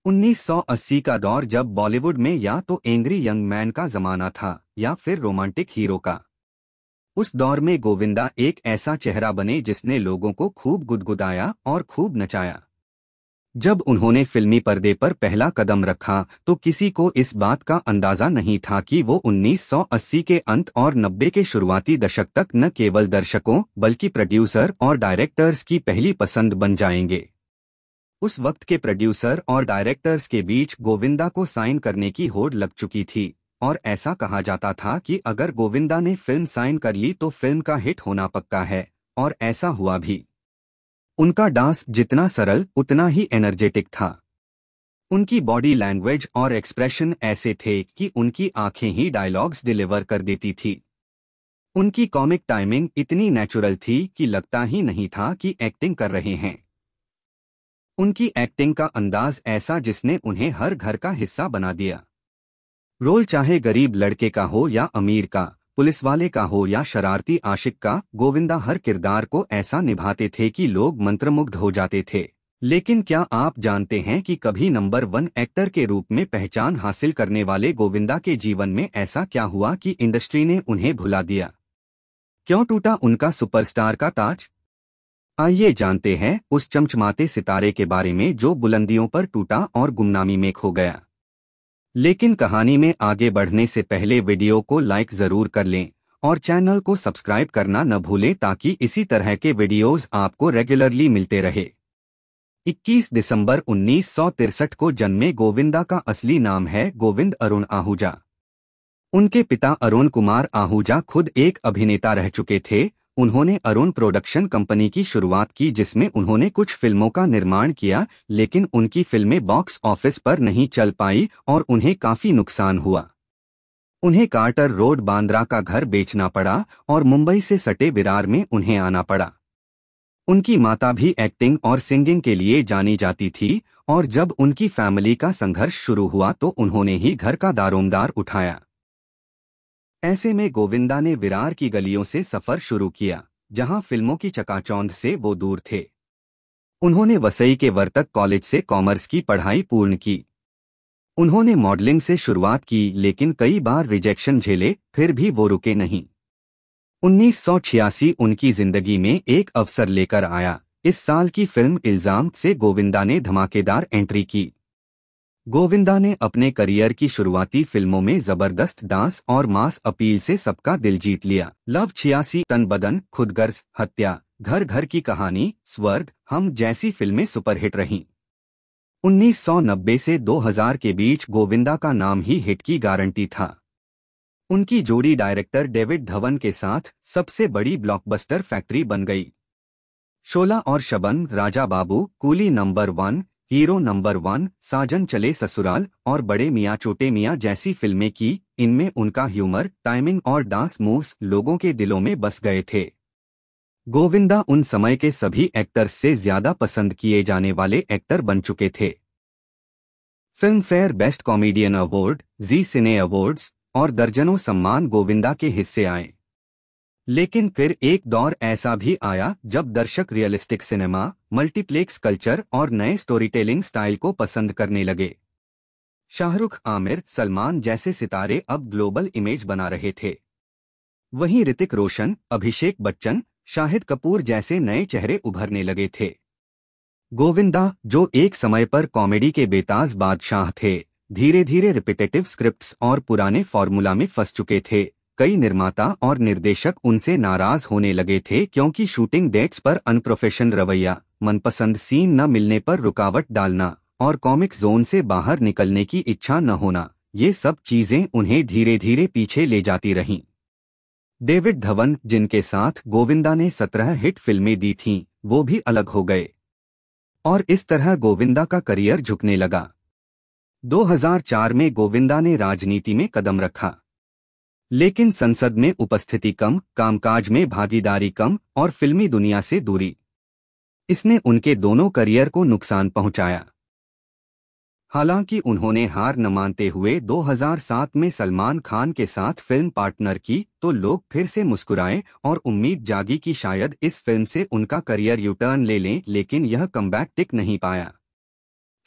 1980 का दौर जब बॉलीवुड में या तो एंग्री यंग मैन का जमाना था या फिर रोमांटिक हीरो का। उस दौर में गोविंदा एक ऐसा चेहरा बने जिसने लोगों को खूब गुदगुदाया और खूब नचाया। जब उन्होंने फिल्मी पर्दे पर पहला कदम रखा तो किसी को इस बात का अंदाजा नहीं था कि वो 1980 के अंत और 90 के शुरुआती दशक तक न केवल दर्शकों बल्कि प्रोड्यूसर और डायरेक्टर्स की पहली पसंद बन जाएंगे। उस वक्त के प्रोड्यूसर और डायरेक्टर्स के बीच गोविंदा को साइन करने की होड़ लग चुकी थी और ऐसा कहा जाता था कि अगर गोविंदा ने फिल्म साइन कर ली तो फिल्म का हिट होना पक्का है, और ऐसा हुआ भी। उनका डांस जितना सरल उतना ही एनर्जेटिक था। उनकी बॉडी लैंग्वेज और एक्सप्रेशन ऐसे थे कि उनकी आंखें ही डायलॉग्स डिलीवर कर देती थी। उनकी कॉमिक टाइमिंग इतनी नेचुरल थी कि लगता ही नहीं था कि एक्टिंग कर रहे हैं। उनकी एक्टिंग का अंदाज ऐसा जिसने उन्हें हर घर का हिस्सा बना दिया। रोल चाहे गरीब लड़के का हो या अमीर का, पुलिस वाले का हो या शरारती आशिक का, गोविंदा हर किरदार को ऐसा निभाते थे कि लोग मंत्रमुग्ध हो जाते थे। लेकिन क्या आप जानते हैं कि कभी नंबर 1 एक्टर के रूप में पहचान हासिल करने वाले गोविंदा के जीवन में ऐसा क्या हुआ कि इंडस्ट्री ने उन्हें भुला दिया? क्यों टूटा उनका सुपरस्टार का ताज? आइए जानते हैं उस चमचमाते सितारे के बारे में जो बुलंदियों पर टूटा और गुमनामी में खो गया। लेकिन कहानी में आगे बढ़ने से पहले वीडियो को लाइक जरूर कर लें और चैनल को सब्सक्राइब करना न भूलें ताकि इसी तरह के वीडियोस आपको रेगुलरली मिलते रहे। 21 दिसंबर 1963 को जन्मे गोविंदा का असली नाम है गोविंद अरुण आहूजा। उनके पिता अरुण कुमार आहूजा खुद एक अभिनेता रह चुके थे। उन्होंने अरुण प्रोडक्शन कंपनी की शुरुआत की जिसमें उन्होंने कुछ फिल्मों का निर्माण किया, लेकिन उनकी फिल्में बॉक्स ऑफिस पर नहीं चल पाई और उन्हें काफी नुकसान हुआ। उन्हें कार्टर रोड बांद्रा का घर बेचना पड़ा और मुंबई से सटे विरार में उन्हें आना पड़ा। उनकी माता भी एक्टिंग और सिंगिंग के लिए जानी जाती थी और जब उनकी फैमिली का संघर्ष शुरू हुआ तो उन्होंने ही घर का दारोमदार उठाया। ऐसे में गोविंदा ने विरार की गलियों से सफर शुरू किया, जहां फिल्मों की चकाचौंध से वो दूर थे। उन्होंने वसई के वर्तक कॉलेज से कॉमर्स की पढ़ाई पूर्ण की। उन्होंने मॉडलिंग से शुरुआत की लेकिन कई बार रिजेक्शन झेले, फिर भी वो रुके नहीं। 1986 उनकी जिंदगी में एक अवसर लेकर आया। इस साल की फिल्म इल्जाम से गोविंदा ने धमाकेदार एंट्री की। गोविंदा ने अपने करियर की शुरुआती फिल्मों में जबरदस्त डांस और मास अपील से सबका दिल जीत लिया। लव 86, तन बदन, खुदगर्ज, हत्या, घर घर की कहानी, स्वर्ग, हम जैसी फिल्में सुपरहिट रहीं। 1990 से 2000 के बीच गोविंदा का नाम ही हिट की गारंटी था। उनकी जोड़ी डायरेक्टर डेविड धवन के साथ सबसे बड़ी ब्लॉकबस्टर फैक्ट्री बन गई। शोला और Shubman, Raja Babu, coolie number 1, hero number 1, साजन चले ससुराल और बड़े मियाँ छोटे मियाँ जैसी फिल्में की। इनमें उनका ह्यूमर, टाइमिंग और डांस मूव्स लोगों के दिलों में बस गए थे। गोविंदा उन समय के सभी एक्टर्स से ज्यादा पसंद किए जाने वाले एक्टर बन चुके थे। Filmfare best comedian award, Zee cine awards और दर्जनों सम्मान गोविंदा के हिस्से आए। लेकिन फिर एक दौर ऐसा भी आया जब दर्शक रियलिस्टिक सिनेमा, मल्टीप्लेक्स कल्चर और नए स्टोरी टेलिंग स्टाइल को पसंद करने लगे। शाहरुख, आमिर, सलमान जैसे सितारे अब ग्लोबल इमेज बना रहे थे। वहीं ऋतिक रोशन, अभिषेक बच्चन, शाहिद कपूर जैसे नए चेहरे उभरने लगे थे। गोविंदा, जो एक समय पर कॉमेडी के बेताज बादशाह थे, धीरे धीरे रिपीटेटिव स्क्रिप्ट्स और पुराने फॉर्मूला में फंस चुके थे। कई निर्माता और निर्देशक उनसे नाराज होने लगे थे क्योंकि शूटिंग डेट्स पर अनप्रोफेशनल रवैया, मनपसंद सीन न मिलने पर रुकावट डालना और कॉमिक जोन से बाहर निकलने की इच्छा न होना, ये सब चीजें उन्हें धीरे धीरे पीछे ले जाती रहीं। डेविड धवन, जिनके साथ गोविंदा ने 17 हिट फिल्में दी थीं, वो भी अलग हो गए और इस तरह गोविंदा का करियर झुकने लगा। 2004 में गोविंदा ने राजनीति में कदम रखा, लेकिन संसद में उपस्थिति कम, कामकाज में भागीदारी कम और फिल्मी दुनिया से दूरी, इसने उनके दोनों करियर को नुकसान पहुंचाया। हालांकि उन्होंने हार न मानते हुए 2007 में सलमान खान के साथ फिल्म पार्टनर की तो लोग फिर से मुस्कुराए और उम्मीद जागी कि शायद इस फिल्म से उनका करियर यू टर्न ले लें, लेकिन यह कमबैक टिक नहीं पाया।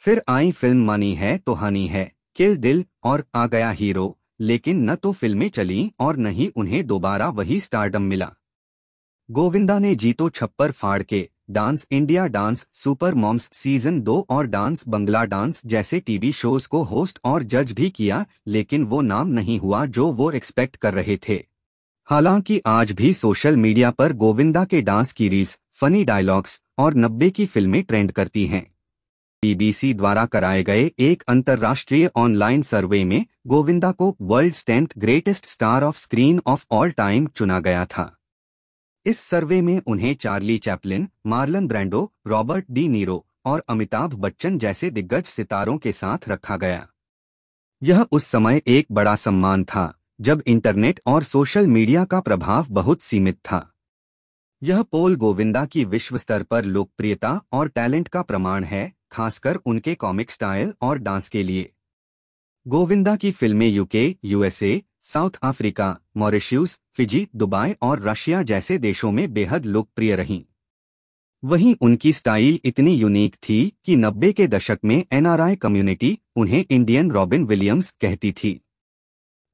फिर आई फिल्म मनी है तो हनी है, किल दिल और आ गया हीरो, लेकिन न तो फिल्में चलीं और न ही उन्हें दोबारा वही स्टारडम मिला। गोविंदा ने जी तो छप्पर फाड़ के dance India dance, super moms season 2 और डांस बंगला डांस जैसे टीवी शोज को होस्ट और जज भी किया, लेकिन वो नाम नहीं हुआ जो वो एक्सपेक्ट कर रहे थे। हालांकि आज भी सोशल मीडिया पर गोविंदा के डांस की रील्स, फनी डायलॉग्स और 90 की फिल्में ट्रेंड करती हैं। बीबीसी द्वारा कराए गए एक अंतर्राष्ट्रीय ऑनलाइन सर्वे में गोविंदा को world's 10th greatest star of screen of all time चुना गया था। इस सर्वे में उन्हें Charlie Chaplin, Marlon Brando, Robert De Niro और अमिताभ बच्चन जैसे दिग्गज सितारों के साथ रखा गया। यह उस समय एक बड़ा सम्मान था जब इंटरनेट और सोशल मीडिया का प्रभाव बहुत सीमित था। यह पोल गोविंदा की विश्व स्तर पर लोकप्रियता और टैलेंट का प्रमाण है, खासकर उनके कॉमिक स्टाइल और डांस के लिए। गोविंदा की फिल्में UK, USA, south Africa, Mauritius, Fiji, Dubai और रशिया जैसे देशों में बेहद लोकप्रिय रहीं। वहीं उनकी स्टाइल इतनी यूनिक थी कि 90 के दशक में एनआरआई कम्युनिटी उन्हें इंडियन रॉबिन विलियम्स कहती थी।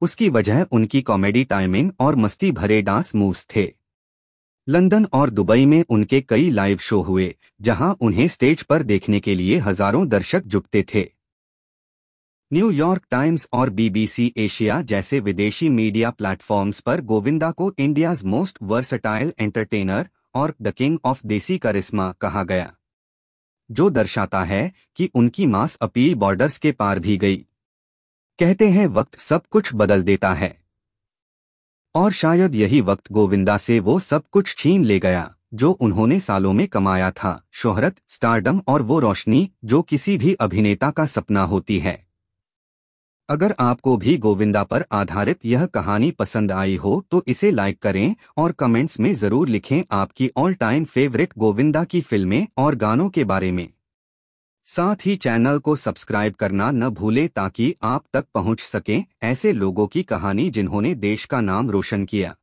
उसकी वजह उनकी कॉमेडी टाइमिंग और मस्ती भरे डांस मूव्स थे। लंदन और दुबई में उनके कई लाइव शो हुए, जहां उन्हें स्टेज पर देखने के लिए हजारों दर्शक जुटते थे। न्यूयॉर्क टाइम्स और बीबीसी एशिया जैसे विदेशी मीडिया प्लेटफॉर्म्स पर गोविंदा को इंडियाज मोस्ट वर्सटाइल एंटरटेनर और द किंग ऑफ देसी करिश्मा कहा गया, जो दर्शाता है कि उनकी मास अपील बॉर्डर्स के पार भी गई। कहते हैं वक्त सब कुछ बदल देता है, और शायद यही वक्त गोविंदा से वो सब कुछ छीन ले गया जो उन्होंने सालों में कमाया था, शोहरत, स्टारडम और वो रोशनी जो किसी भी अभिनेता का सपना होती है। अगर आपको भी गोविंदा पर आधारित यह कहानी पसंद आई हो तो इसे लाइक करें और कमेंट्स में जरूर लिखें आपकी ऑल टाइम फेवरेट गोविंदा की फिल्में और गानों के बारे में। साथ ही चैनल को सब्सक्राइब करना न भूलें ताकि आप तक पहुंच सकें ऐसे लोगों की कहानी जिन्होंने देश का नाम रोशन किया।